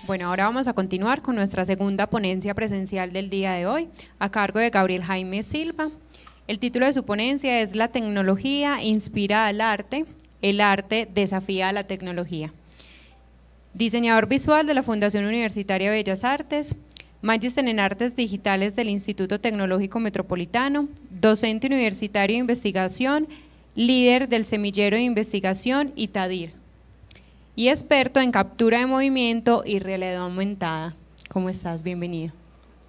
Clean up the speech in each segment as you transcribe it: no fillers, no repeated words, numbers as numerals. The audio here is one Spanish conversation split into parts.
Bueno, ahora vamos a continuar con nuestra segunda ponencia presencial del día de hoy, a cargo de Gabriel Jaime Silva. El título de su ponencia es La tecnología inspira al arte, el arte desafía a la tecnología. Diseñador visual de la Fundación Universitaria de Bellas Artes, magíster en Artes Digitales del Instituto Tecnológico Metropolitano, docente universitario de investigación, líder del Semillero de Investigación ITADIR, y experto en captura de movimiento y realidad aumentada. ¿Cómo estás? Bienvenido.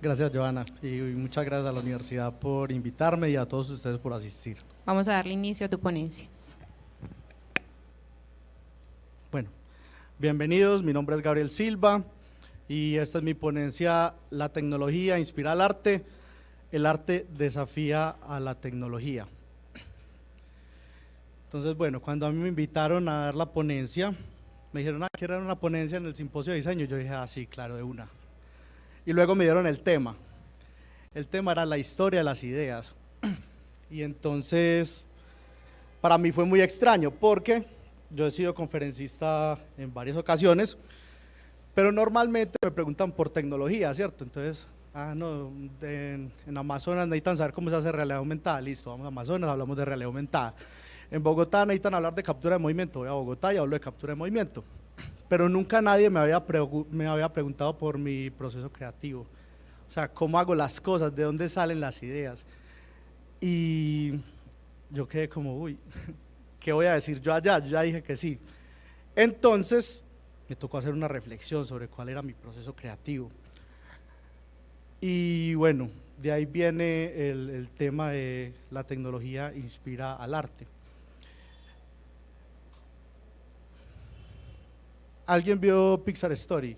Gracias, Joana, y muchas gracias a la universidad por invitarme y a todos ustedes por asistir. Vamos a darle inicio a tu ponencia. Bueno, bienvenidos, mi nombre es Gabriel Silva y esta es mi ponencia, La tecnología inspira al arte, el arte desafía a la tecnología. Entonces, bueno, cuando a mí me invitaron a dar la ponencia, me dijeron, que era una ponencia en el simposio de diseño, yo dije, sí, claro, de una. Y luego me dieron el tema era la historia de las ideas, y entonces para mí fue muy extraño porque yo he sido conferencista en varias ocasiones, pero normalmente me preguntan por tecnología, ¿cierto? Entonces, no, en Amazonas necesitan saber cómo se hace realidad aumentada, listo, vamos a Amazonas, hablamos de realidad aumentada. En Bogotá necesitan hablar de captura de movimiento, voy a Bogotá y hablo de captura de movimiento, pero nunca nadie me había preguntado por mi proceso creativo, o sea, cómo hago las cosas, de dónde salen las ideas, y yo quedé como, uy, ¿qué voy a decir yo allá? Yo ya dije que sí. Entonces me tocó hacer una reflexión sobre cuál era mi proceso creativo, y bueno, de ahí viene el tema de la tecnología inspira al arte. ¿Alguien vio Pixar Story?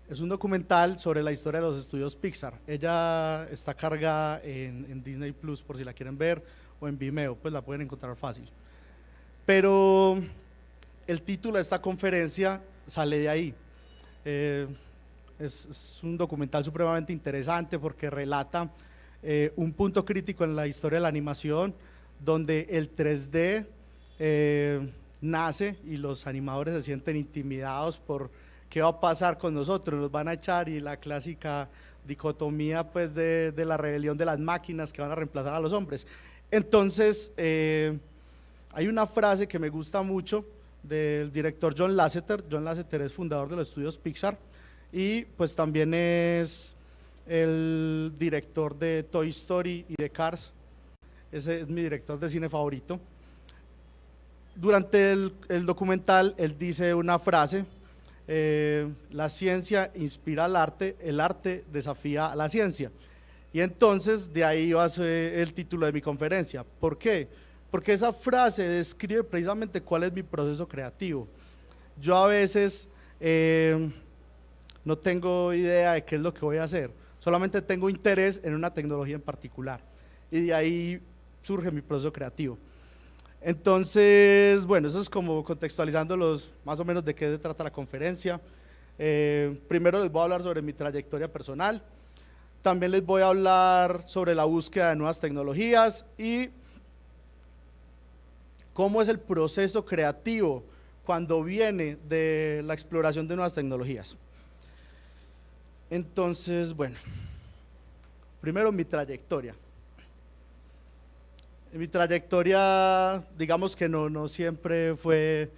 Es un documental sobre la historia de los estudios Pixar. Ella está cargada en Disney Plus por si la quieren ver, o en Vimeo, pues la pueden encontrar fácil. Pero el título de esta conferencia sale de ahí. Es un documental supremamente interesante porque relata un punto crítico en la historia de la animación, donde el 3D nace y los animadores se sienten intimidados por qué va a pasar con nosotros, nos van a echar, y la clásica dicotomía pues de la rebelión de las máquinas que van a reemplazar a los hombres. Entonces hay una frase que me gusta mucho del director John Lasseter. John Lasseter es fundador de los estudios Pixar y pues también es el director de Toy Story y de Cars. Ese es mi director de cine favorito. Durante el documental él dice una frase, la ciencia inspira al arte, el arte desafía a la ciencia. Y entonces de ahí va a ser el título de mi conferencia. ¿Por qué? Porque esa frase describe precisamente cuál es mi proceso creativo. Yo a veces no tengo idea de qué es lo que voy a hacer, solamente tengo interés en una tecnología en particular y de ahí surge mi proceso creativo. Entonces, bueno, eso es como contextualizándolos más o menos de qué se trata la conferencia. Primero les voy a hablar sobre mi trayectoria personal, también les voy a hablar sobre la búsqueda de nuevas tecnologías y cómo es el proceso creativo cuando viene de la exploración de nuevas tecnologías. Entonces, bueno, primero mi trayectoria. Mi trayectoria, digamos que no siempre fue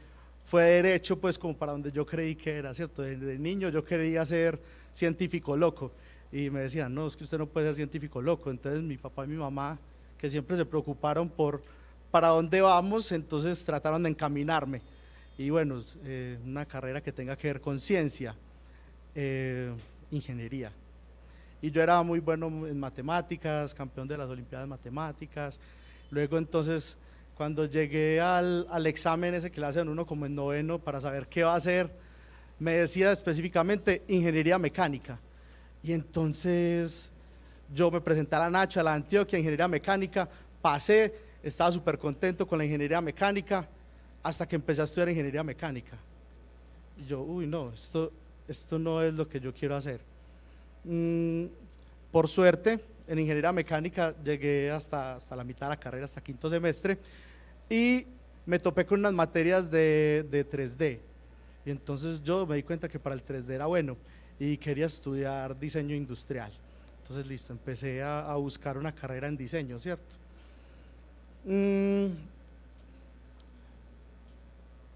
derecho, pues como para donde yo creí que era, ¿cierto? De niño yo quería ser científico loco y me decían, no, es que usted no puede ser científico loco. Entonces mi papá y mi mamá, que siempre se preocuparon por para dónde vamos, entonces trataron de encaminarme. Y bueno, una carrera que tenga que ver con ciencia, ingeniería. Y yo era muy bueno en matemáticas, campeón de las olimpiadas de matemáticas. Luego entonces cuando llegué al examen ese que le hacen uno como en noveno para saber qué va a hacer, me decía específicamente ingeniería mecánica. Y entonces yo me presenté a la Nacho, a la Antioquia, ingeniería mecánica, pasé, estaba súper contento con la ingeniería mecánica hasta que empecé a estudiar ingeniería mecánica. Y yo, uy no, esto no es lo que yo quiero hacer. Por suerte en ingeniería mecánica llegué hasta la mitad de la carrera, hasta quinto semestre, y me topé con unas materias de 3D. Y Y entonces yo me di cuenta que para el 3D era bueno y quería estudiar diseño industrial. Entonces listo, empecé a buscar una carrera en diseño, ¿cierto?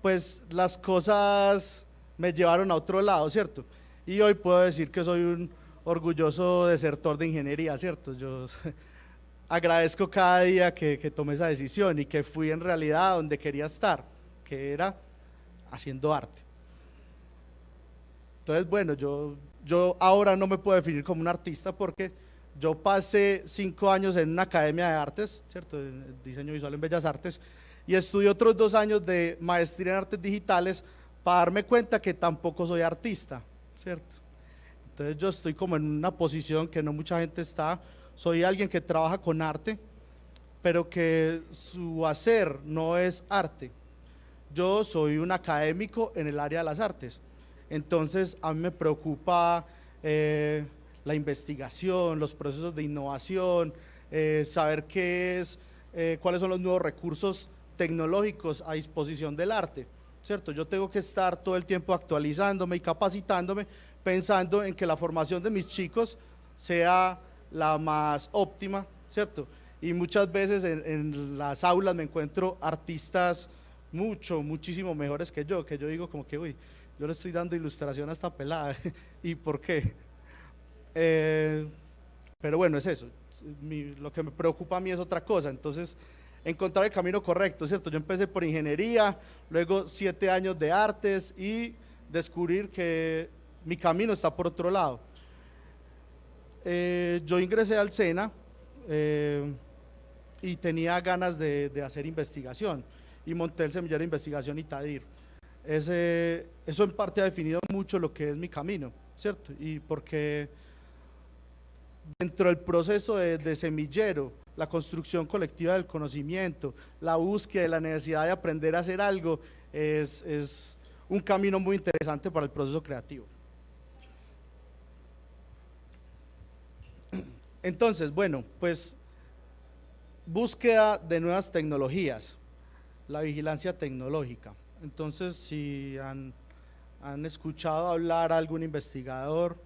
Pues las cosas me llevaron a otro lado, ¿cierto? Y hoy puedo decir que soy un orgulloso desertor de ingeniería, ¿cierto? Yo agradezco cada día que tomé esa decisión y que fui en realidad donde quería estar, que era haciendo arte. Entonces, bueno, yo ahora no me puedo definir como un artista porque yo pasé 5 años en una academia de artes, ¿cierto? En diseño visual en Bellas Artes, y estudié otros 2 años de maestría en artes digitales para darme cuenta que tampoco soy artista, ¿cierto? Entonces yo estoy como en una posición que no mucha gente está, soy alguien que trabaja con arte, pero que su hacer no es arte. Yo soy un académico en el área de las artes, entonces a mí me preocupa la investigación, los procesos de innovación, saber qué es, cuáles son los nuevos recursos tecnológicos a disposición del arte, ¿cierto? Yo tengo que estar todo el tiempo actualizándome y capacitándome, pensando en que la formación de mis chicos sea la más óptima, ¿cierto? Y muchas veces en las aulas me encuentro artistas muchísimo mejores que yo digo como que, uy, yo le estoy dando ilustración a esta pelada, ¿y por qué? Pero bueno, es eso, lo que me preocupa a mí es otra cosa, entonces encontrar el camino correcto, ¿cierto? Yo empecé por ingeniería, luego 7 años de artes y descubrir que mi camino está por otro lado. Yo ingresé al SENA y tenía ganas de hacer investigación y monté el semillero de investigación Itadir. Eso en parte ha definido mucho lo que es mi camino, ¿cierto? Y porque dentro del proceso de semillero, la construcción colectiva del conocimiento, la búsqueda de la necesidad de aprender a hacer algo, es un camino muy interesante para el proceso creativo. Entonces, bueno, pues búsqueda de nuevas tecnologías, la vigilancia tecnológica. Entonces, si han escuchado hablar a algún investigador,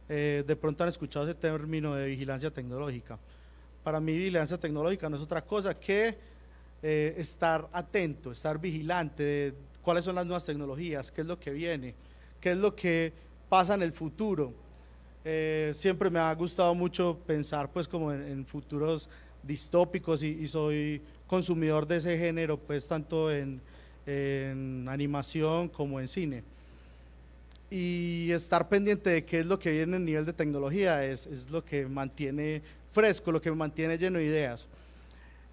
de pronto han escuchado ese término de vigilancia tecnológica. Para mí, vigilancia tecnológica no es otra cosa que estar atento, estar vigilante de cuáles son las nuevas tecnologías, qué es lo que viene, qué es lo que pasa en el futuro. Siempre me ha gustado mucho pensar pues como en futuros distópicos y soy consumidor de ese género pues tanto en animación como en cine. Y estar pendiente de qué es lo que viene en nivel de tecnología es lo que mantiene fresco, lo que me mantiene lleno de ideas.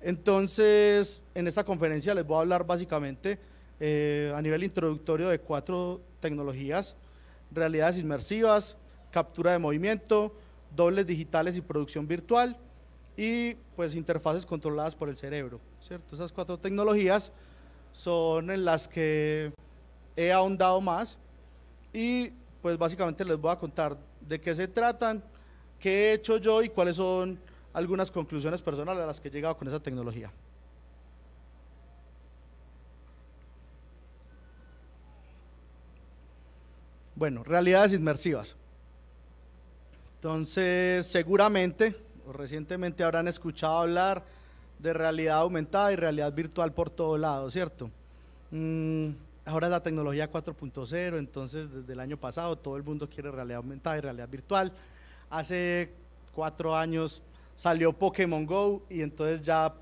Entonces, en esta conferencia les voy a hablar básicamente a nivel introductorio de 4 tecnologías: realidades inmersivas, captura de movimiento, dobles digitales y producción virtual, y pues interfaces controladas por el cerebro, ¿cierto? Esas 4 tecnologías son en las que he ahondado más y pues básicamente les voy a contar de qué se tratan, qué he hecho yo y cuáles son algunas conclusiones personales a las que he llegado con esa tecnología. Bueno, realidades inmersivas. Entonces, seguramente o recientemente habrán escuchado hablar de realidad aumentada y realidad virtual por todo lado, ¿cierto? Ahora es la tecnología 4.0, entonces desde el año pasado todo el mundo quiere realidad aumentada y realidad virtual. Hace 4 años salió Pokémon Go y entonces ya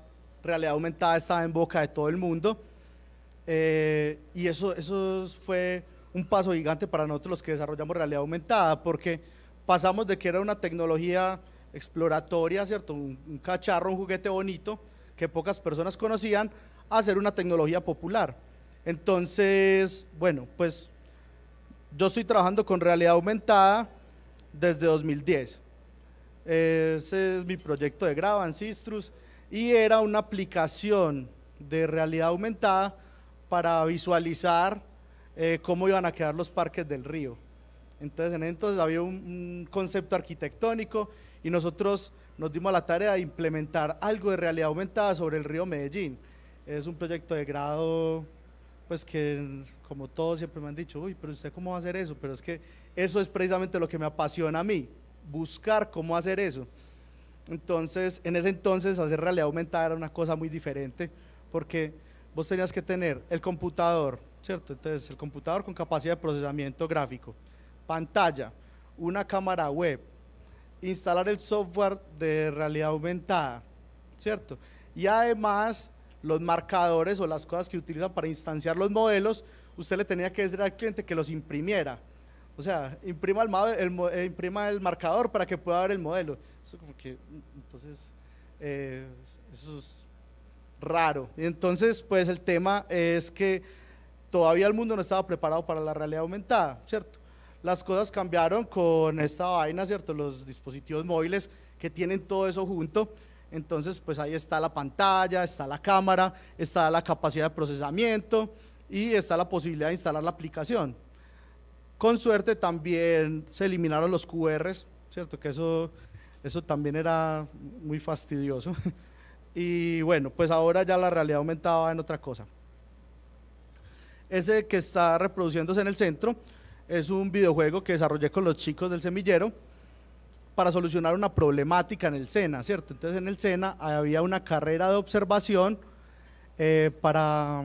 realidad aumentada estaba en boca de todo el mundo, y eso fue un paso gigante para nosotros los que desarrollamos realidad aumentada, porque pasamos de que era una tecnología exploratoria, ¿cierto? Un cacharro, un juguete bonito que pocas personas conocían, a ser una tecnología popular. Entonces, bueno, pues yo estoy trabajando con realidad aumentada desde 2010. Ese es mi proyecto de grado, Ancistrus, y era una aplicación de realidad aumentada para visualizar cómo iban a quedar los parques del río. Entonces, en ese entonces había un concepto arquitectónico y nosotros nos dimos a la tarea de implementar algo de realidad aumentada sobre el río Medellín. Es un proyecto de grado pues que como todos siempre me han dicho, uy, pero usted cómo va a hacer eso, pero es que eso es precisamente lo que me apasiona a mí, buscar cómo hacer eso. Entonces, en ese entonces hacer realidad aumentada era una cosa muy diferente, porque vos tenías que tener el computador, ¿cierto? Entonces, el computador con capacidad de procesamiento gráfico, pantalla, una cámara web, instalar el software de realidad aumentada, ¿cierto? Y además, los marcadores o las cosas que utilizan para instanciar los modelos, usted le tenía que decir al cliente que los imprimiera. O sea, imprima el marcador para que pueda ver el modelo. Eso como que, entonces, eso es raro. Y entonces, pues el tema es que todavía el mundo no estaba preparado para la realidad aumentada, ¿cierto? Las cosas cambiaron con esta vaina, ¿cierto? Los dispositivos móviles que tienen todo eso junto. Entonces, pues ahí está la pantalla, está la cámara, está la capacidad de procesamiento y está la posibilidad de instalar la aplicación. Con suerte también se eliminaron los QRs, ¿cierto? Que eso también era muy fastidioso. Y bueno, pues ahora ya la realidad aumentada va en otra cosa. Ese que está reproduciéndose en el centro es un videojuego que desarrollé con los chicos del semillero para solucionar una problemática en el SENA, ¿cierto? Entonces en el SENA había una carrera de observación para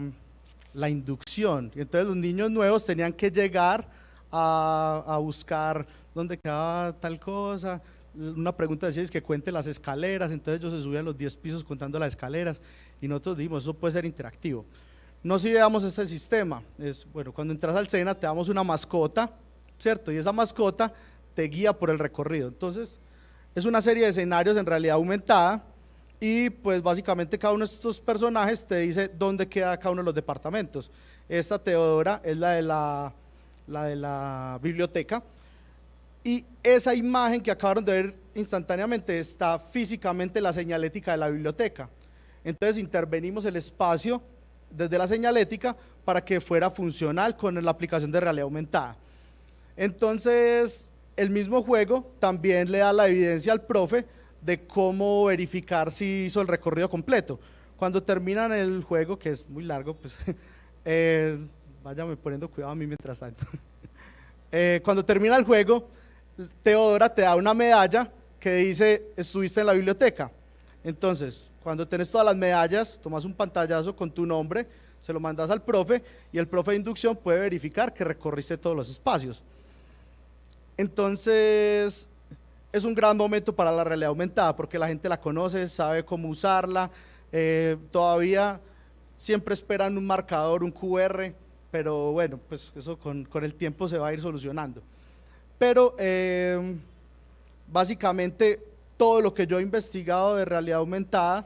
la inducción, y entonces los niños nuevos tenían que llegar a buscar dónde quedaba tal cosa. Una pregunta decía es que cuente las escaleras, entonces ellos se subían los 10 pisos contando las escaleras y nosotros dijimos, eso puede ser interactivo. Nos ideamos este sistema, bueno, cuando entras al SENA te damos una mascota, ¿cierto? Y esa mascota te guía por el recorrido. Entonces es una serie de escenarios en realidad aumentada y pues básicamente cada uno de estos personajes te dice dónde queda cada uno de los departamentos. Esta Teodora es la de la biblioteca, y esa imagen que acabaron de ver instantáneamente está físicamente en la señalética de la biblioteca. Entonces intervenimos el espacio desde la señalética para que fuera funcional con la aplicación de realidad aumentada. Entonces el mismo juego también le da la evidencia al profe de cómo verificar si hizo el recorrido completo. Cuando terminan el juego, que es muy largo, pues váyame poniendo cuidado a mí mientras tanto. Cuando termina el juego, Teodora te da una medalla que dice estuviste en la biblioteca. Entonces, cuando tenés todas las medallas, tomas un pantallazo con tu nombre, se lo mandas al profe y el profe de inducción puede verificar que recorriste todos los espacios. Entonces, es un gran momento para la realidad aumentada porque la gente la conoce, sabe cómo usarla, todavía siempre esperan un marcador, un QR, pero bueno, pues eso con el tiempo se va a ir solucionando. Pero básicamente todo lo que yo he investigado de realidad aumentada,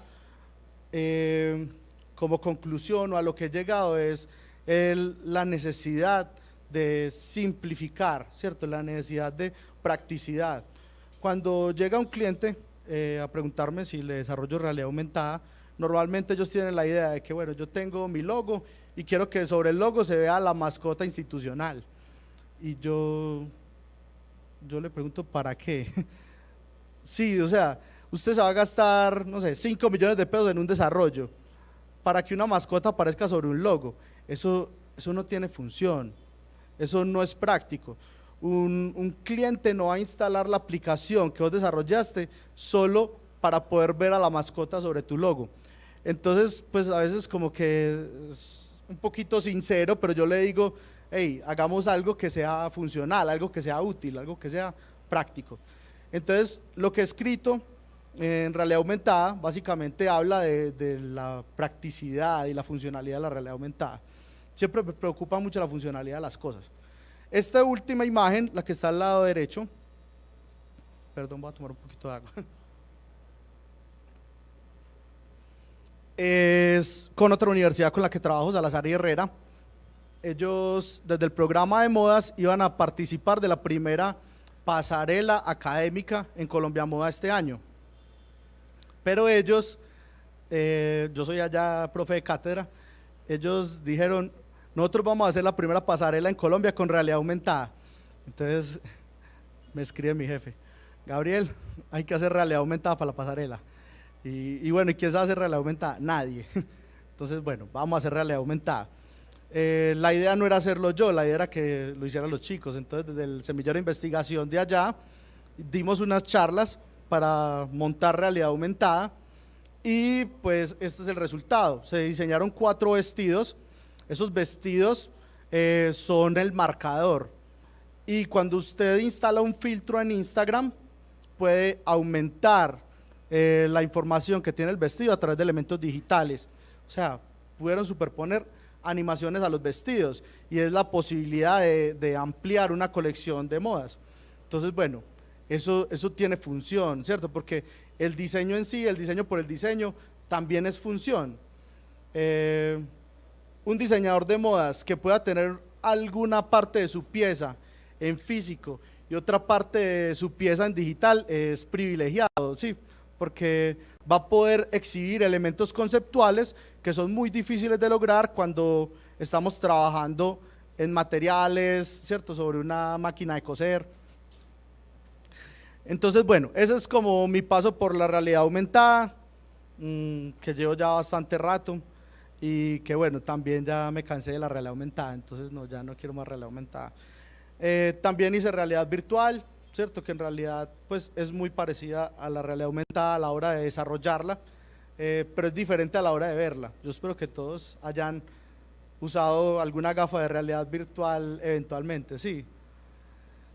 como conclusión o a lo que he llegado es la necesidad de simplificar, ¿cierto? La necesidad de practicidad. Cuando llega un cliente a preguntarme si le desarrollo realidad aumentada, normalmente ellos tienen la idea de que, bueno, yo tengo mi logo y quiero que sobre el logo se vea la mascota institucional. Y yo le pregunto, ¿para qué? Sí, o sea, usted se va a gastar, no sé, 5 millones de pesos en un desarrollo para que una mascota aparezca sobre un logo. Eso no tiene función, eso no es práctico. Un cliente no va a instalar la aplicación que vos desarrollaste solo para poder ver a la mascota sobre tu logo. Entonces, pues a veces como que es un poquito sincero, pero yo le digo, hey, hagamos algo que sea funcional, algo que sea útil, algo que sea práctico. Entonces, lo que he escrito en realidad aumentada básicamente habla de la practicidad y la funcionalidad de la realidad aumentada. Siempre me preocupa mucho la funcionalidad de las cosas. Esta última imagen, la que está al lado derecho, perdón, voy a tomar un poquito de agua, es con otra universidad con la que trabajo, Salazar y Herrera. Ellos desde el programa de modas iban a participar de la primera pasarela académica en Colombia Moda este año, pero ellos, yo soy allá profe de cátedra, ellos dijeron, nosotros vamos a hacer la primera pasarela en Colombia con realidad aumentada. Entonces me escribe mi jefe, Gabriel, hay que hacer realidad aumentada para la pasarela. Y bueno, ¿y quién sabe hacer realidad aumentada? Nadie. Entonces, bueno, vamos a hacer realidad aumentada. La idea no era hacerlo yo, la idea era que lo hicieran los chicos. Entonces desde el semillero de investigación de allá dimos unas charlas para montar realidad aumentada y pues este es el resultado. Se diseñaron 4 vestidos, esos vestidos son el marcador, y cuando usted instala un filtro en Instagram puede aumentar la información que tiene el vestido a través de elementos digitales. O sea, pudieron superponer animaciones a los vestidos y es la posibilidad de ampliar una colección de modas. Entonces, bueno, eso tiene función, ¿cierto? Porque el diseño en sí, el diseño por el diseño, también es función. Un diseñador de modas que pueda tener alguna parte de su pieza en físico y otra parte de su pieza en digital es privilegiado, ¿sí? Porque va a poder exhibir elementos conceptuales que son muy difíciles de lograr cuando estamos trabajando en materiales, ¿cierto? Sobre una máquina de coser. Entonces, bueno, ese es como mi paso por la realidad aumentada, que llevo ya bastante rato y que bueno, también ya me cansé de la realidad aumentada, entonces no, ya no quiero más realidad aumentada. También hice realidad virtual, ¿cierto? Que en realidad pues es muy parecida a la realidad aumentada a la hora de desarrollarla, pero es diferente a la hora de verla. Yo espero que todos hayan usado alguna gafa de realidad virtual eventualmente, sí.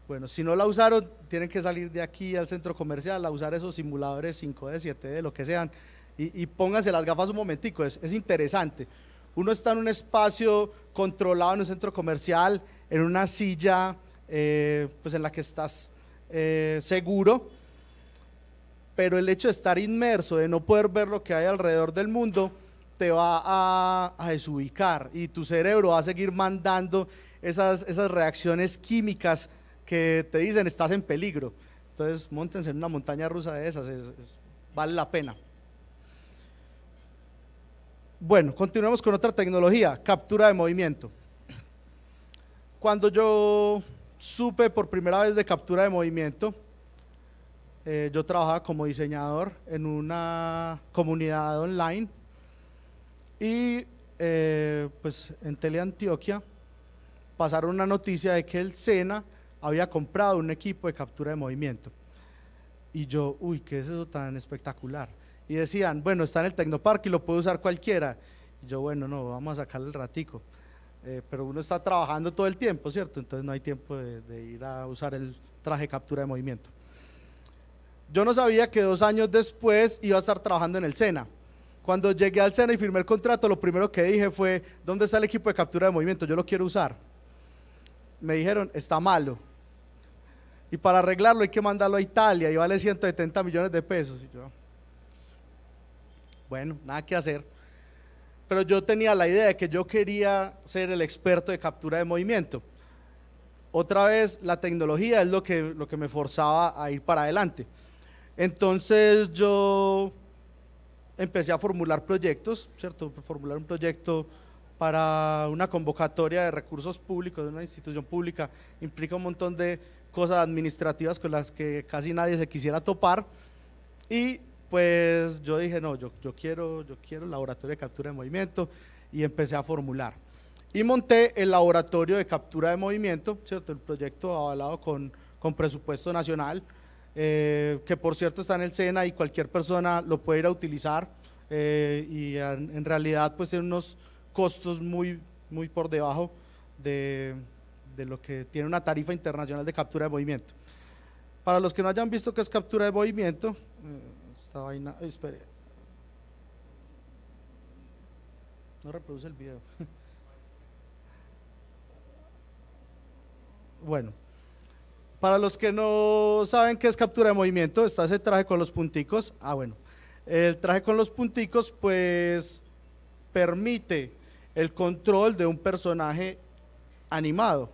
Bueno, si no la usaron, tienen que salir de aquí al centro comercial a usar esos simuladores 5D, 7D, lo que sean, y pónganse las gafas un momentico, es interesante. Uno está en un espacio controlado en un centro comercial, en una silla pues en la que estás seguro, pero el hecho de estar inmerso, de no poder ver lo que hay alrededor del mundo, te va a desubicar y tu cerebro va a seguir mandando esas reacciones químicas que te dicen estás en peligro. Entonces móntense en una montaña rusa de esas, vale la pena. Bueno, continuemos con otra tecnología, captura de movimiento. Cuando yo supe por primera vez de captura de movimiento, yo trabajaba como diseñador en una comunidad online y pues en Teleantioquia pasaron una noticia de que el SENA había comprado un equipo de captura de movimiento y yo, uy, ¿qué es eso tan espectacular? Y decían, bueno, está en el Tecnoparque y lo puede usar cualquiera. Y yo, bueno, no, vamos a sacarle el ratico. Pero uno está trabajando todo el tiempo, ¿cierto? Entonces no hay tiempo de ir a usar el traje de captura de movimiento. Yo no sabía que 2 años después iba a estar trabajando en el SENA. Cuando llegué al SENA y firmé el contrato, lo primero que dije fue, ¿dónde está el equipo de captura de movimiento? Yo lo quiero usar. Me dijeron, está malo. Y para arreglarlo hay que mandarlo a Italia y vale 170 millones de pesos. Y yo, bueno, nada que hacer. Pero yo tenía la idea de que yo quería ser el experto de captura de movimiento. Otra vez, la tecnología es lo que me forzaba a ir para adelante. Entonces yo empecé a formular proyectos, ¿cierto? Formular un proyecto para una convocatoria de recursos públicos de una institución pública implica un montón de cosas administrativas con las que casi nadie se quisiera topar y pues yo dije, no, yo quiero el laboratorio de captura de movimiento y empecé a formular. Y monté el laboratorio de captura de movimiento, ¿cierto? El proyecto avalado con presupuesto nacional, que por cierto está en el SENA y cualquier persona lo puede ir a utilizar y en realidad pues tiene unos costos muy por debajo de lo que tiene una tarifa internacional de captura de movimiento. Para los que no hayan visto qué es captura de movimiento, esta vaina, espere, no reproduce el video. Bueno, para los que no saben qué es captura de movimiento, está ese traje con los punticos. Bueno, el traje con los punticos pues permite el control de un personaje animado.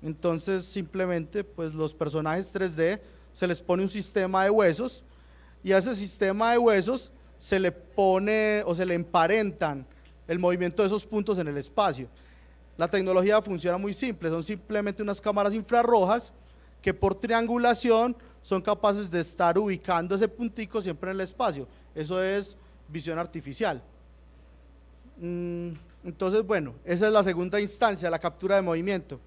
Entonces simplemente pues los personajes 3D se les pone un sistema de huesos y a ese sistema de huesos se le pone o se le emparentan el movimiento de esos puntos en el espacio. La tecnología funciona muy simple, son simplemente unas cámaras infrarrojas que por triangulación son capaces de estar ubicando ese puntico siempre en el espacio. Eso es visión artificial. Entonces, bueno, esa es la segunda instancia, la captura de movimiento.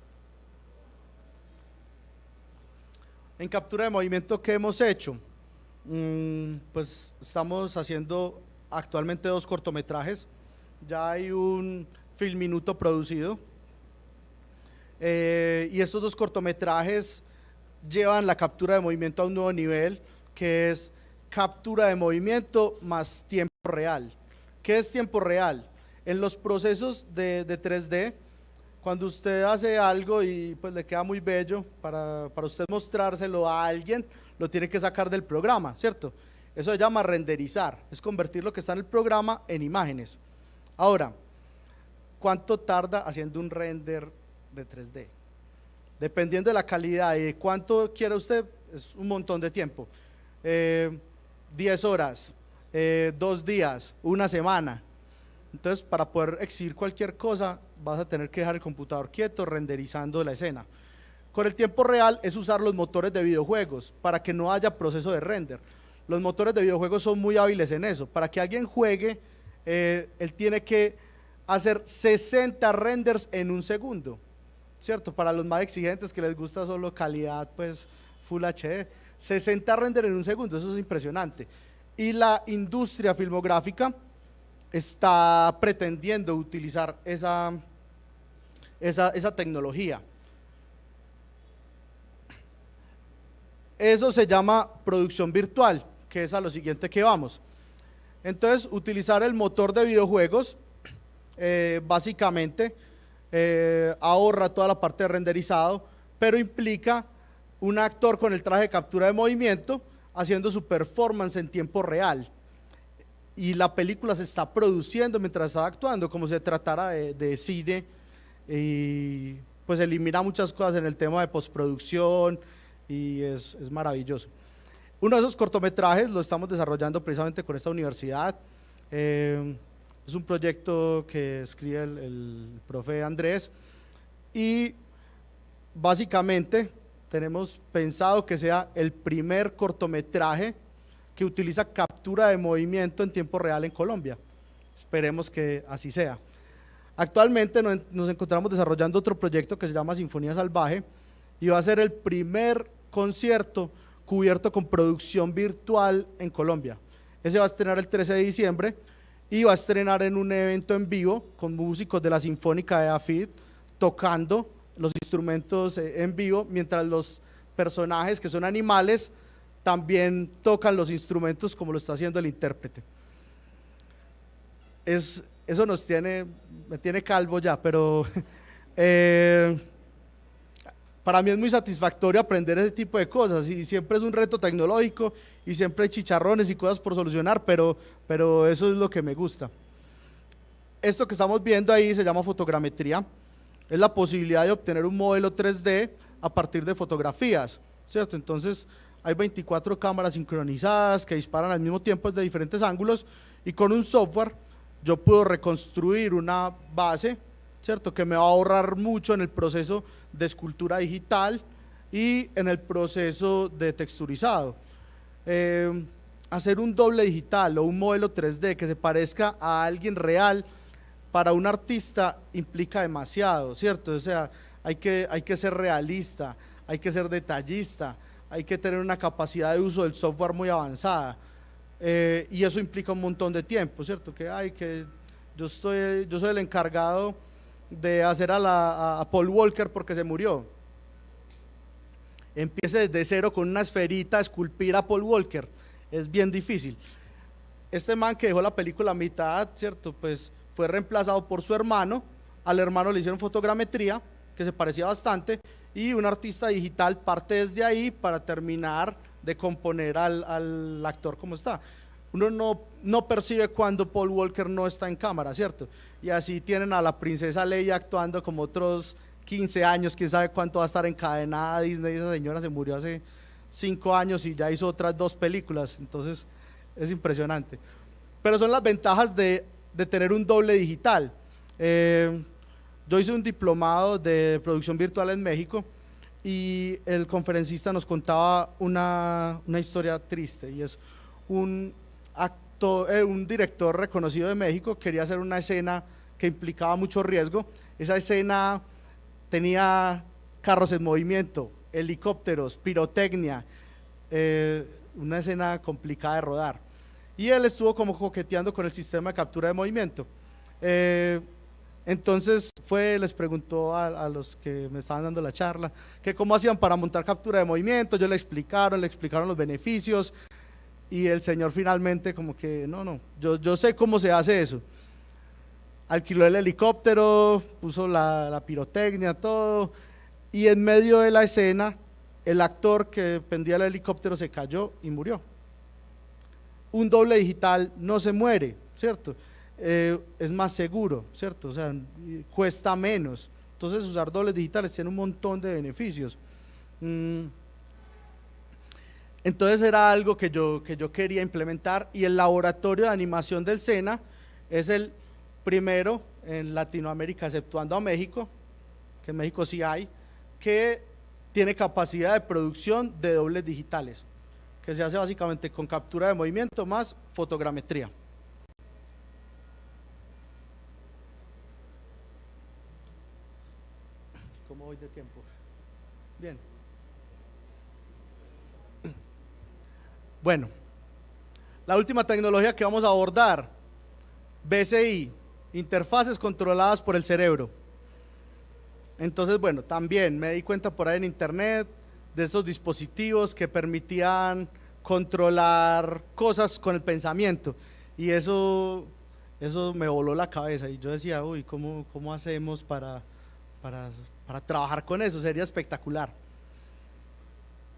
En captura de movimiento, ¿qué hemos hecho? Pues estamos haciendo actualmente 2 cortometrajes, ya hay un filminuto producido, y estos 2 cortometrajes llevan la captura de movimiento a un nuevo nivel, que es captura de movimiento más tiempo real. ¿Qué es tiempo real? En los procesos de 3D, cuando usted hace algo y pues le queda muy bello, para usted mostrárselo a alguien, lo tiene que sacar del programa, ¿cierto? Eso se llama renderizar, es convertir lo que está en el programa en imágenes. Ahora, ¿cuánto tarda haciendo un render de 3D? Dependiendo de la calidad y de cuánto quiera usted, es un montón de tiempo. 10 horas, 2 días, una semana. Entonces, para poder exhibir cualquier cosa, vas a tener que dejar el computador quieto, renderizando la escena. Con el tiempo real es usar los motores de videojuegos para que no haya proceso de render. Los motores de videojuegos son muy hábiles en eso. Para que alguien juegue, él tiene que hacer 60 renders en un segundo, ¿cierto? Para los más exigentes que les gusta solo calidad, pues Full HD, 60 renders en un segundo, eso es impresionante. Y la industria filmográfica está pretendiendo utilizar esa tecnología. Eso se llama producción virtual, que es a lo siguiente que vamos. Entonces, utilizar el motor de videojuegos, básicamente, ahorra toda la parte de renderizado, pero implica un actor con el traje de captura de movimiento haciendo su performance en tiempo real. Y la película se está produciendo mientras está actuando, como si se tratara de cine, y pues elimina muchas cosas en el tema de postproducción y es maravilloso. Uno de esos cortometrajes lo estamos desarrollando precisamente con esta universidad. Es un proyecto que escribe el profe Andrés y básicamente tenemos pensado que sea el primer cortometraje que utiliza captura de movimiento en tiempo real en Colombia. Esperemos que así sea. Actualmente nos encontramos desarrollando otro proyecto que se llama Sinfonía Salvaje y va a ser el primer concierto cubierto con producción virtual en Colombia. Ese va a estrenar el 13 de diciembre y va a estrenar en un evento en vivo con músicos de la Sinfónica de AFID tocando los instrumentos en vivo, mientras los personajes que son animales también tocan los instrumentos como lo está haciendo el intérprete. Eso me tiene calvo ya, pero para mí es muy satisfactorio aprender ese tipo de cosas y siempre es un reto tecnológico y siempre hay chicharrones y cosas por solucionar, pero eso es lo que me gusta. Esto que estamos viendo ahí se llama fotogrametría, es la posibilidad de obtener un modelo 3D a partir de fotografías, ¿cierto? Entonces hay 24 cámaras sincronizadas que disparan al mismo tiempo desde diferentes ángulos y con un software yo puedo reconstruir una base, ¿cierto? Que me va a ahorrar mucho en el proceso de escultura digital y en el proceso de texturizado. Hacer un doble digital o un modelo 3D que se parezca a alguien real para un artista implica demasiado, ¿cierto? O sea, hay que ser realista, hay que ser detallista, hay que tener una capacidad de uso del software muy avanzada, y eso implica un montón de tiempo, ¿cierto? Que yo soy el encargado de hacer a Paul Walker porque se murió. Empiece desde cero con una esferita a esculpir a Paul Walker, es bien difícil. Este man que dejó la película a mitad, ¿cierto? Pues fue reemplazado por su hermano, al hermano le hicieron fotogrametría, que se parecía bastante, y un artista digital parte desde ahí para terminar de componer al actor como está. Uno no percibe cuando Paul Walker no está en cámara, ¿cierto? Y así tienen a la princesa Leia actuando como otros 15 años, quién sabe cuánto va a estar encadenada a Disney. Esa señora se murió hace 5 años y ya hizo otras 2 películas, entonces es impresionante. Pero son las ventajas de tener un doble digital. Yo hice un diplomado de producción virtual en México y el conferencista nos contaba una historia triste, y es un director reconocido de México quería hacer una escena que implicaba mucho riesgo. Esa escena tenía carros en movimiento, helicópteros, pirotecnia, una escena complicada de rodar. Y él estuvo como coqueteando con el sistema de captura de movimiento. Entonces les preguntó a los que me estaban dando la charla que cómo hacían para montar captura de movimiento. Ellos le explicaron los beneficios, y el señor finalmente como que no, yo sé cómo se hace eso. Alquiló el helicóptero, puso la pirotecnia, todo, y en medio de la escena el actor que pendía el helicóptero se cayó y murió. Un doble digital no se muere, ¿cierto? Es más seguro, ¿cierto? O sea, cuesta menos. Entonces usar dobles digitales tiene un montón de beneficios. Entonces era algo que yo quería implementar, y el laboratorio de animación del SENA es el primero en Latinoamérica, exceptuando a México, que en México sí hay, que tiene capacidad de producción de dobles digitales, que se hace básicamente con captura de movimiento más fotogrametría. ¿Cómo voy de tiempo? Bien. Bueno, la última tecnología que vamos a abordar, BCI, interfaces controladas por el cerebro. Entonces, bueno, también me di cuenta por ahí en internet de esos dispositivos que permitían controlar cosas con el pensamiento, y eso me voló la cabeza, y yo decía, uy, ¿cómo hacemos para trabajar con eso? Sería espectacular.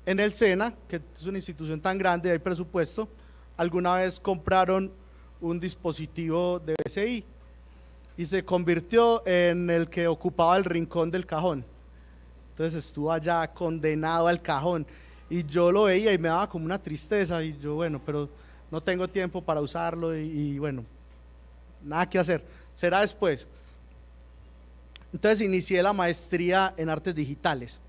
En el SENA, que es una institución tan grande, hay presupuesto, alguna vez compraron un dispositivo de BCI y se convirtió en el que ocupaba el rincón del cajón. Entonces estuvo allá condenado al cajón, y yo lo veía y me daba como una tristeza, y yo, bueno, pero no tengo tiempo para usarlo, y bueno, nada que hacer, será después. Entonces inicié la maestría en artes digitales.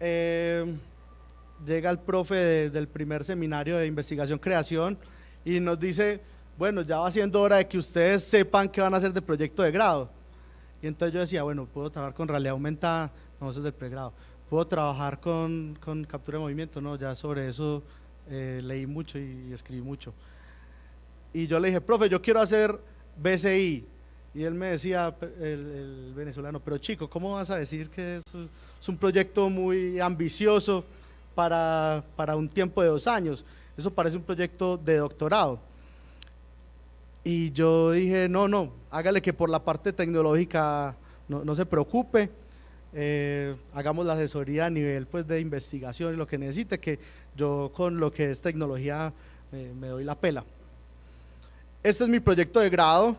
Llega el profe del primer seminario de investigación creación y nos dice, bueno, ya va siendo hora de que ustedes sepan qué van a hacer de proyecto de grado. Y entonces yo decía, bueno, puedo trabajar con realidad aumentada, no, eso es del pregrado. Puedo trabajar con captura de movimiento, no, ya sobre eso leí mucho y escribí mucho. Y yo le dije, profe, yo quiero hacer BCI. Y él me decía, el venezolano, pero chico, ¿cómo vas a decir que es un proyecto muy ambicioso para un tiempo de 2 años? Eso parece un proyecto de doctorado. Y yo dije, no, hágale, que por la parte tecnológica no se preocupe, hagamos la asesoría a nivel pues de investigación y lo que necesite, que yo con lo que es tecnología me doy la pela. Este es mi proyecto de grado.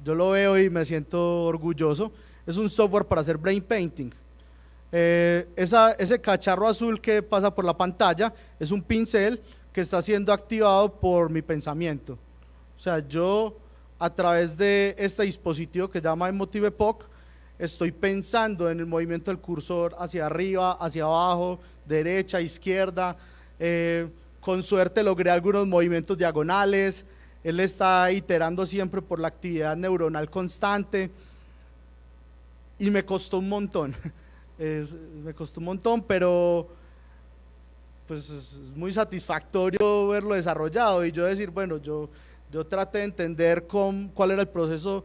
Yo lo veo y me siento orgulloso. Es un software para hacer brain painting. Ese cacharro azul que pasa por la pantalla es un pincel que está siendo activado por mi pensamiento. O sea, yo a través de este dispositivo que se llama Emotive Epoch estoy pensando en el movimiento del cursor hacia arriba, hacia abajo, derecha, izquierda. Con suerte logré algunos movimientos diagonales. Él está iterando siempre por la actividad neuronal constante, y me costó un montón, pero pues es muy satisfactorio verlo desarrollado, y yo decir, bueno, yo traté de entender cuál era el proceso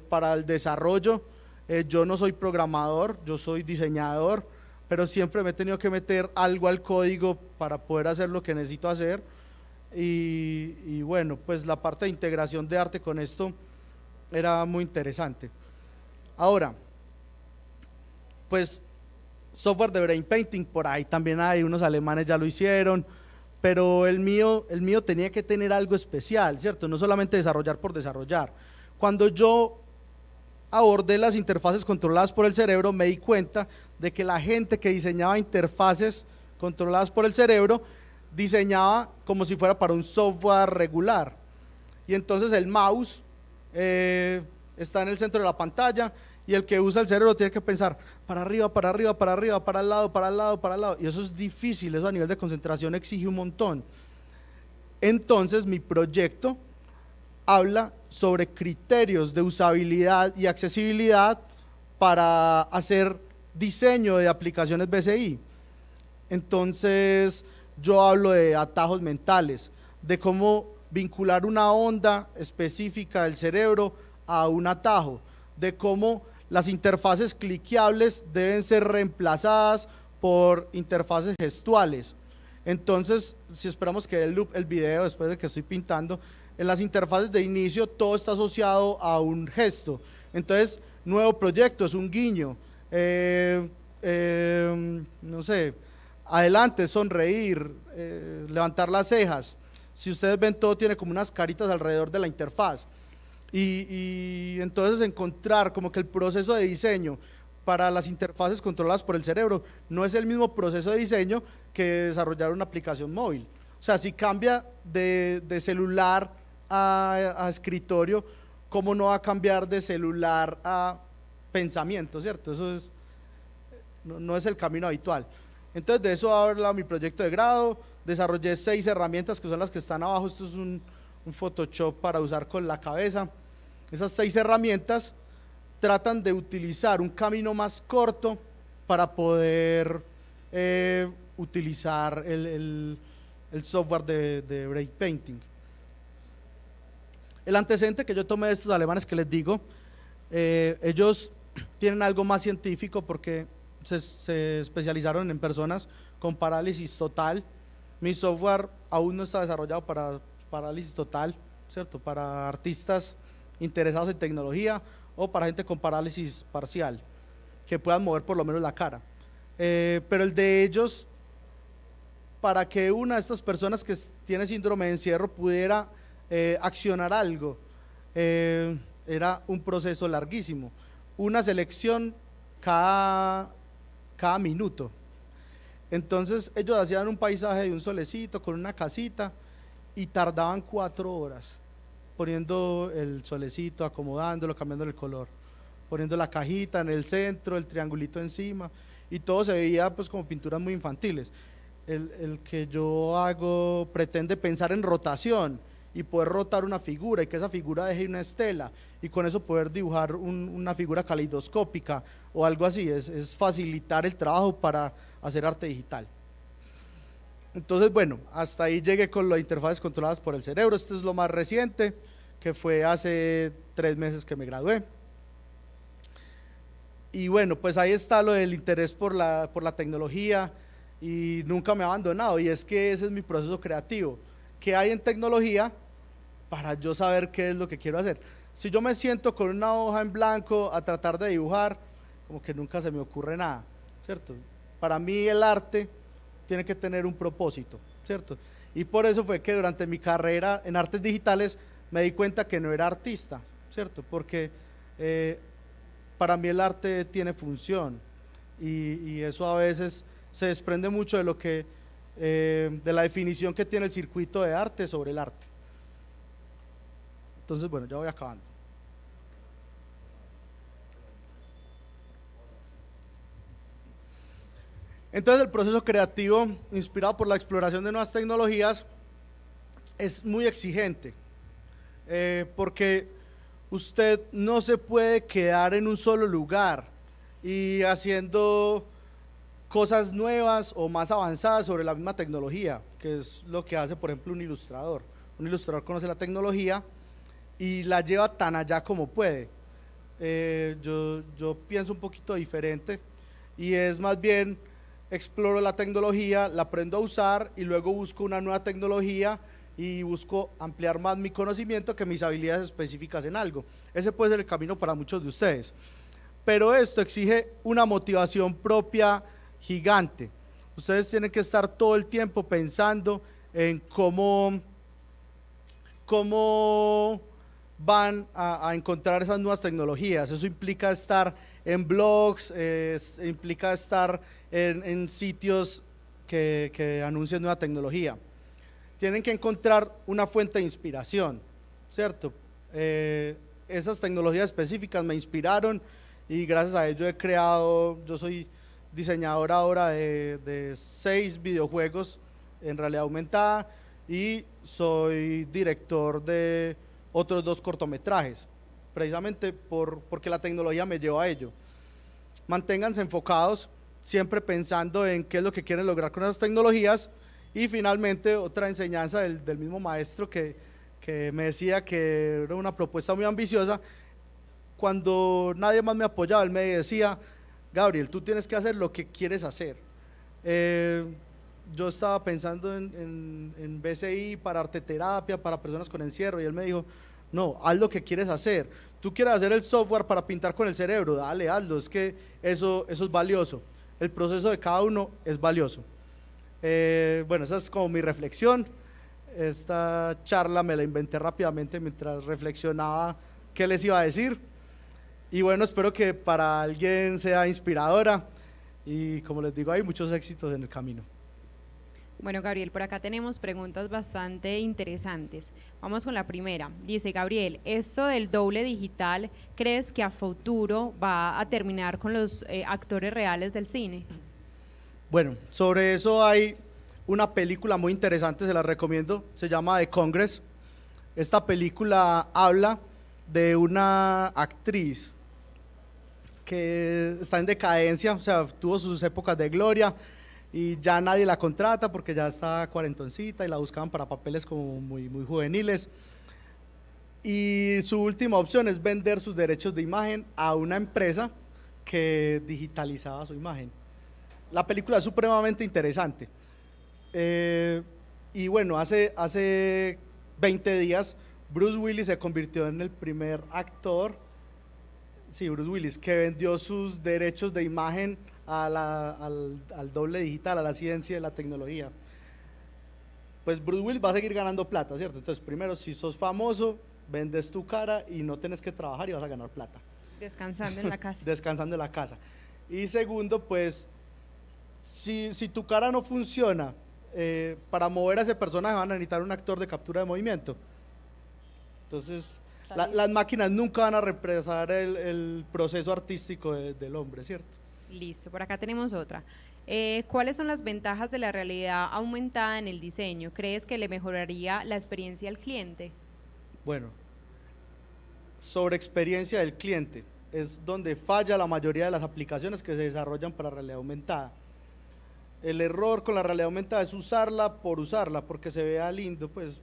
para el desarrollo. Yo no soy programador, yo soy diseñador, pero siempre me he tenido que meter algo al código para poder hacer lo que necesito hacer. Y bueno, pues la parte de integración de arte con esto era muy interesante. Ahora, pues software de brain painting, por ahí también hay, unos alemanes ya lo hicieron, pero el mío tenía que tener algo especial, ¿cierto? No solamente desarrollar por desarrollar. Cuando yo abordé las interfaces controladas por el cerebro, me di cuenta de que la gente que diseñaba interfaces controladas por el cerebro diseñaba como si fuera para un software regular, y entonces el mouse está en el centro de la pantalla, y el que usa el cerebro tiene que pensar para arriba, para arriba, para arriba, para el lado, para el lado, para el lado, y eso es difícil, eso a nivel de concentración exige un montón. Entonces mi proyecto habla sobre criterios de usabilidad y accesibilidad para hacer diseño de aplicaciones BCI. Entonces yo hablo de atajos mentales, de cómo vincular una onda específica del cerebro a un atajo, de cómo las interfaces cliqueables deben ser reemplazadas por interfaces gestuales. Entonces, si esperamos que dé el loop el video después de que estoy pintando, en las interfaces de inicio todo está asociado a un gesto. Entonces, nuevo proyecto es un guiño, no sé, adelante, sonreír, levantar las cejas. Si ustedes ven, todo tiene como unas caritas alrededor de la interfaz. Y entonces encontrar como que el proceso de diseño para las interfaces controladas por el cerebro no es el mismo proceso de diseño que desarrollar una aplicación móvil. O sea, si cambia de celular a escritorio, ¿cómo no va a cambiar de celular a pensamiento, cierto? Eso es, no es el camino habitual. Entonces de eso habla mi proyecto de grado. Desarrollé 6 herramientas que son las que están abajo. Esto es un Photoshop para usar con la cabeza. Esas 6 herramientas tratan de utilizar un camino más corto para poder utilizar el software de break painting. El antecedente que yo tomé de estos alemanes que les digo, ellos tienen algo más científico porque se especializaron en personas con parálisis total. Mi software aún no está desarrollado para parálisis total, ¿cierto? Para artistas interesados en tecnología o para gente con parálisis parcial, que puedan mover por lo menos la cara. Pero el de ellos, para que una de estas personas que tiene síndrome de encierro pudiera accionar algo, era un proceso larguísimo, una selección cada minuto. Entonces ellos hacían un paisaje de un solecito con una casita y tardaban 4 horas poniendo el solecito, acomodándolo, cambiando el color, poniendo la cajita en el centro, el triangulito encima, y todo se veía pues como pinturas muy infantiles. El que yo hago pretende pensar en rotación y poder rotar una figura y que esa figura deje una estela y con eso poder dibujar una figura caleidoscópica o algo así. Es facilitar el trabajo para hacer arte digital. Entonces, bueno, hasta ahí llegué con las interfaces controladas por el cerebro. Esto es lo más reciente, que fue hace 3 meses que me gradué. Y bueno, pues ahí está lo del interés por la tecnología y nunca me he abandonado. Y es que ese es mi proceso creativo. ¿Qué hay en tecnología para yo saber qué es lo que quiero hacer? Si yo me siento con una hoja en blanco a tratar de dibujar, como que nunca se me ocurre nada, ¿cierto? Para mí el arte tiene que tener un propósito, ¿cierto? Y por eso fue que durante mi carrera en artes digitales me di cuenta que no era artista, ¿cierto? Porque para mí el arte tiene función y eso a veces se desprende mucho de lo que, de la definición que tiene el circuito de arte sobre el arte. Entonces, bueno, ya voy acabando. Entonces el proceso creativo, inspirado por la exploración de nuevas tecnologías, es muy exigente, porque usted no se puede quedar en un solo lugar y haciendo cosas nuevas o más avanzadas sobre la misma tecnología, que es lo que hace, por ejemplo, un ilustrador. Un ilustrador conoce la tecnología y la lleva tan allá como puede. Yo pienso un poquito diferente y es más bien exploro la tecnología, la aprendo a usar y luego busco una nueva tecnología y busco ampliar más mi conocimiento que mis habilidades específicas en algo. Ese puede ser el camino para muchos de ustedes, pero esto exige una motivación propia gigante. Ustedes tienen que estar todo el tiempo pensando en cómo van a encontrar esas nuevas tecnologías. Eso implica estar en blogs, implica estar en sitios que anuncian nueva tecnología. Tienen que encontrar una fuente de inspiración, ¿cierto? Esas tecnologías específicas me inspiraron y gracias a ello he creado, yo soy diseñador ahora de 6 videojuegos en realidad aumentada y soy director de otros 2 cortometrajes, precisamente porque la tecnología me llevó a ello. Manténganse enfocados, siempre pensando en qué es lo que quieren lograr con esas tecnologías. Y finalmente otra enseñanza del mismo maestro que me decía que era una propuesta muy ambiciosa. Cuando nadie más me apoyaba, él me decía: Gabriel, tú tienes que hacer lo que quieres hacer. Yo estaba pensando en BCI para arteterapia, para personas con encierro, y él me dijo: no, haz lo que quieres hacer. Tú quieres hacer el software para pintar con el cerebro, dale, hazlo, es que eso es valioso. El proceso de cada uno es valioso. Bueno, esa es como mi reflexión. Esta charla me la inventé rápidamente mientras reflexionaba qué les iba a decir. Y bueno, espero que para alguien sea inspiradora. Y como les digo, hay muchos éxitos en el camino. Bueno, Gabriel, por acá tenemos preguntas bastante interesantes. Vamos con la primera. Dice Gabriel: ¿esto del doble digital crees que a futuro va a terminar con los actores reales del cine? Bueno, sobre eso hay una película muy interesante, se la recomiendo, se llama The Congress. Esta película habla de una actriz que está en decadencia, o sea, tuvo sus épocas de gloria y ya nadie la contrata porque ya está cuarentoncita y la buscaban para papeles como muy juveniles. Y su última opción es vender sus derechos de imagen a una empresa que digitalizaba su imagen. La película es supremamente interesante. Y bueno, hace 20 días Bruce Willis se convirtió en el primer actor, sí, Bruce Willis, que vendió sus derechos de imagen al doble digital, a la ciencia y la tecnología. Pues Bruce Willis va a seguir ganando plata, ¿cierto? Entonces, primero, si sos famoso, vendes tu cara y no tienes que trabajar y vas a ganar plata. Descansando en la casa. Descansando en la casa. Y segundo, pues, si tu cara no funciona, para mover a ese personaje van a necesitar un actor de captura de movimiento. Entonces, las máquinas nunca van a reemplazar el proceso artístico del hombre, ¿cierto? Listo, por acá tenemos otra. ¿Cuáles son las ventajas de la realidad aumentada en el diseño? ¿Crees que le mejoraría la experiencia al cliente? Bueno, sobre experiencia del cliente, es donde falla la mayoría de las aplicaciones que se desarrollan para realidad aumentada. El error con la realidad aumentada es usarla por usarla, porque se vea lindo, pues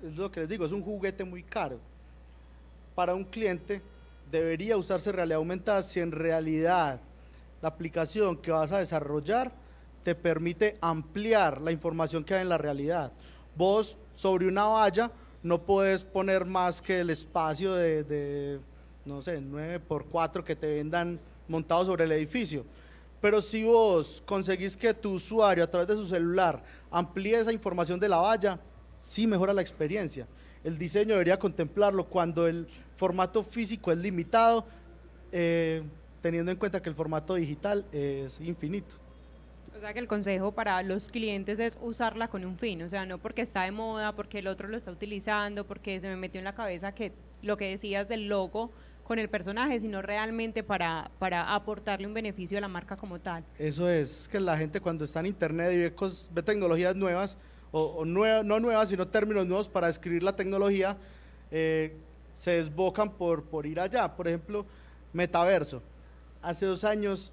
es lo que les digo, es un juguete muy caro. Para un cliente debería usarse realidad aumentada si en realidad la aplicación que vas a desarrollar te permite ampliar la información que hay en la realidad. Vos sobre una valla no puedes poner más que el espacio de no sé, 9x4 que te vendan montado sobre el edificio. Pero si vos conseguís que tu usuario a través de su celular amplíe esa información de la valla, sí mejora la experiencia. El diseño debería contemplarlo cuando el formato físico es limitado, teniendo en cuenta que el formato digital es infinito. O sea que el consejo para los clientes es usarla con un fin, o sea, no porque está de moda, porque el otro lo está utilizando, porque se me metió en la cabeza que lo que decías del logo con el personaje, sino realmente para aportarle un beneficio a la marca como tal. Eso es que la gente cuando está en internet y ve tecnologías nuevas, no nuevas, sino términos nuevos para describir la tecnología, se desbocan por ir allá. Por ejemplo, metaverso. Hace 2 años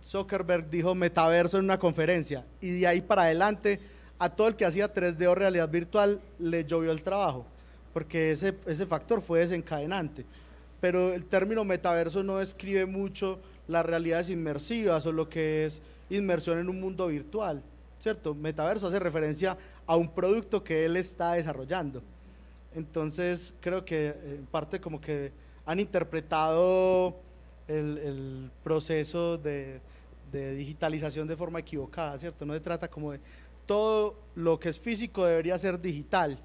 Zuckerberg dijo metaverso en una conferencia y de ahí para adelante a todo el que hacía 3D o realidad virtual le llovió el trabajo, porque ese factor fue desencadenante. Pero el término metaverso no describe mucho las realidades inmersivas o lo que es inmersión en un mundo virtual, ¿cierto? Metaverso hace referencia a un producto que él está desarrollando. Entonces creo que en parte como que han interpretado el proceso de digitalización de forma equivocada, ¿cierto? No se trata como de todo lo que es físico debería ser digital,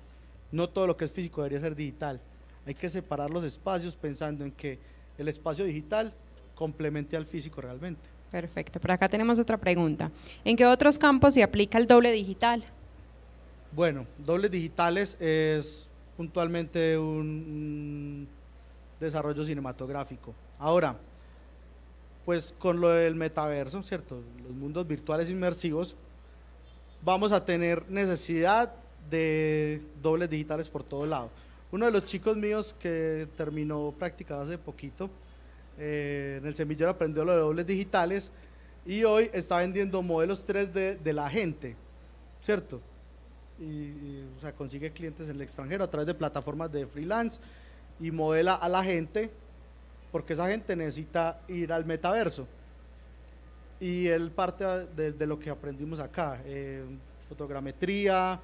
no todo lo que es físico debería ser digital. Hay que separar los espacios pensando en que el espacio digital complemente al físico realmente. Perfecto, por acá tenemos otra pregunta. ¿En qué otros campos se aplica el doble digital? Bueno, dobles digitales es puntualmente un desarrollo cinematográfico. Ahora, pues con lo del metaverso, ¿cierto? Los mundos virtuales inmersivos, vamos a tener necesidad de dobles digitales por todo lado. Uno de los chicos míos que terminó práctica hace poquito, en el semillero aprendió lo de dobles digitales y hoy está vendiendo modelos 3D de la gente, ¿cierto? O sea, consigue clientes en el extranjero a través de plataformas de freelance y modela a la gente porque esa gente necesita ir al metaverso. Y él parte de lo que aprendimos acá, fotogrametría,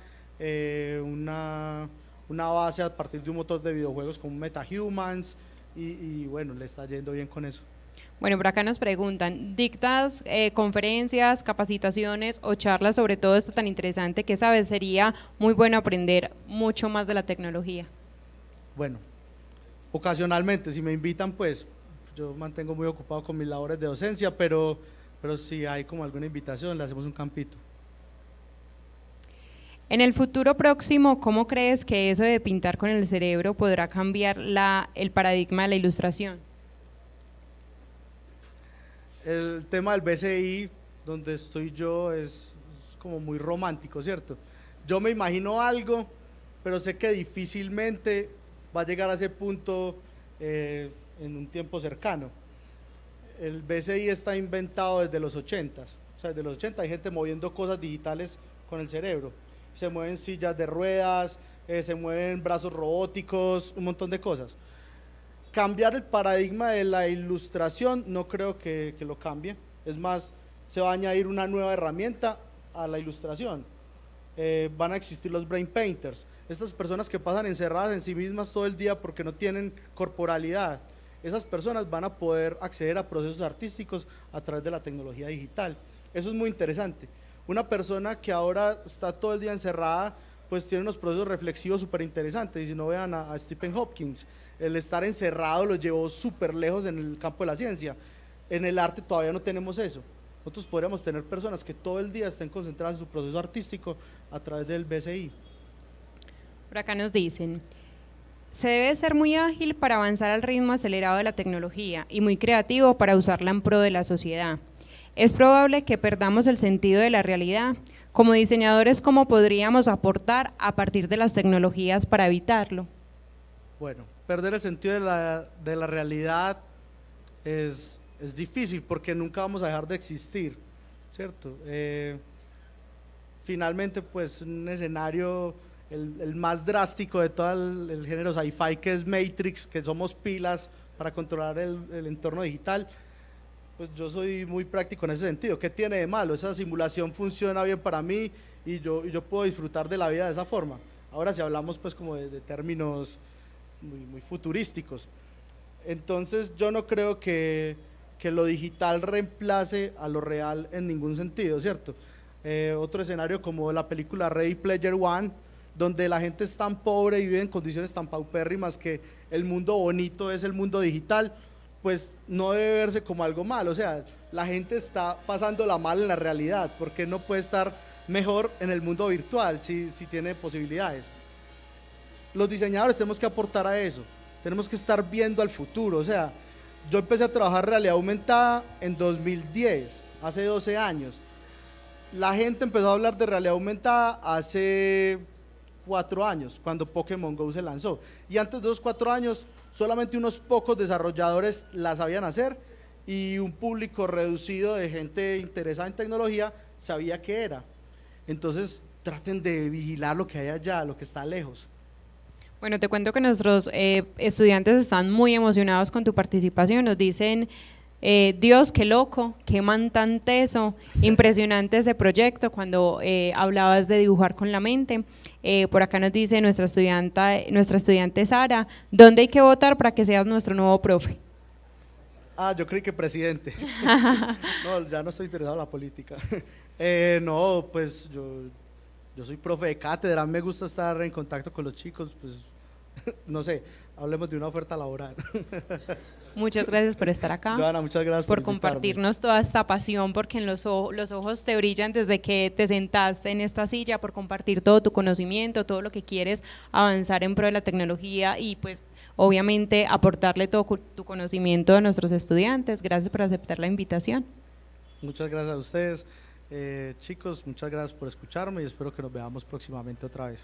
una base a partir de un motor de videojuegos como MetaHumans y bueno, le está yendo bien con eso. Bueno, por acá nos preguntan, ¿dictas conferencias, capacitaciones o charlas sobre todo esto tan interesante que sabes? Sería muy bueno aprender mucho más de la tecnología. Bueno, ocasionalmente, si me invitan, pues yo mantengo muy ocupado con mis labores de docencia, pero si hay como alguna invitación, le hacemos un campito. En el futuro próximo, ¿cómo crees que eso de pintar con el cerebro podrá cambiar el paradigma de la ilustración? El tema del BCI, donde estoy yo, es como muy romántico, ¿cierto? Yo me imagino algo, pero sé que difícilmente va a llegar a ese punto en un tiempo cercano. El BCI está inventado desde los 80s, o sea, desde los 80 hay gente moviendo cosas digitales con el cerebro. Se mueven sillas de ruedas, se mueven brazos robóticos, un montón de cosas. Cambiar el paradigma de la ilustración no creo que lo cambie, es más, se va a añadir una nueva herramienta a la ilustración. Van a existir los brain painters, estas personas que pasan encerradas en sí mismas todo el día porque no tienen corporalidad. Esas personas van a poder acceder a procesos artísticos a través de la tecnología digital. Eso es muy interesante. Una persona que ahora está todo el día encerrada, pues tiene unos procesos reflexivos súper interesantes. Y si no, vean a Stephen Hopkins, el estar encerrado lo llevó súper lejos en el campo de la ciencia. En el arte todavía no tenemos eso. Nosotros podríamos tener personas que todo el día estén concentradas en su proceso artístico a través del BCI. Por acá nos dicen, se debe ser muy ágil para avanzar al ritmo acelerado de la tecnología y muy creativo para usarla en pro de la sociedad. Es probable que perdamos el sentido de la realidad. Como diseñadores, ¿cómo podríamos aportar a partir de las tecnologías para evitarlo? Bueno, perder el sentido de la realidad es difícil porque nunca vamos a dejar de existir, ¿cierto? Finalmente, pues un escenario, el más drástico de todo el género sci-fi, que es Matrix, que somos pilas para controlar el entorno digital, pues yo soy muy práctico en ese sentido. ¿Qué tiene de malo? Esa simulación funciona bien para mí y yo puedo disfrutar de la vida de esa forma. Ahora si hablamos pues como de términos muy futurísticos, entonces yo no creo que lo digital reemplace a lo real en ningún sentido, ¿cierto? Otro escenario como la película Ready Player One, donde la gente es tan pobre y vive en condiciones tan paupérrimas que el mundo bonito es el mundo digital, pues no debe verse como algo malo. O sea, la gente está pasándola mal en la realidad, porque no puede estar mejor en el mundo virtual si tiene posibilidades. Los diseñadores tenemos que aportar a eso, tenemos que estar viendo al futuro. O sea, yo empecé a trabajar realidad aumentada en 2010, hace 12 años. La gente empezó a hablar de realidad aumentada hace 4 años, cuando Pokémon GO se lanzó, y antes de esos 4 años solamente unos pocos desarrolladores la sabían hacer y un público reducido de gente interesada en tecnología sabía qué era. Entonces traten de vigilar lo que hay allá, lo que está lejos. Bueno, te cuento que nuestros estudiantes están muy emocionados con tu participación, nos dicen, Dios, qué loco, qué man tan teso, impresionante ese proyecto cuando hablabas de dibujar con la mente. Por acá nos dice nuestra estudiante Sara, ¿dónde hay que votar para que seas nuestro nuevo profe? Yo creí que presidente. No, ya no estoy interesado en la política. No, pues yo soy profe de cátedra, me gusta estar en contacto con los chicos, pues no sé, hablemos de una oferta laboral. Muchas gracias por estar acá. Joana, muchas gracias por compartirnos toda esta pasión, porque en los ojos te brillan desde que te sentaste en esta silla, por compartir todo tu conocimiento, todo lo que quieres avanzar en pro de la tecnología y pues obviamente aportarle todo tu conocimiento a nuestros estudiantes. Gracias por aceptar la invitación. Muchas gracias a ustedes. Chicos, muchas gracias por escucharme y espero que nos veamos próximamente otra vez.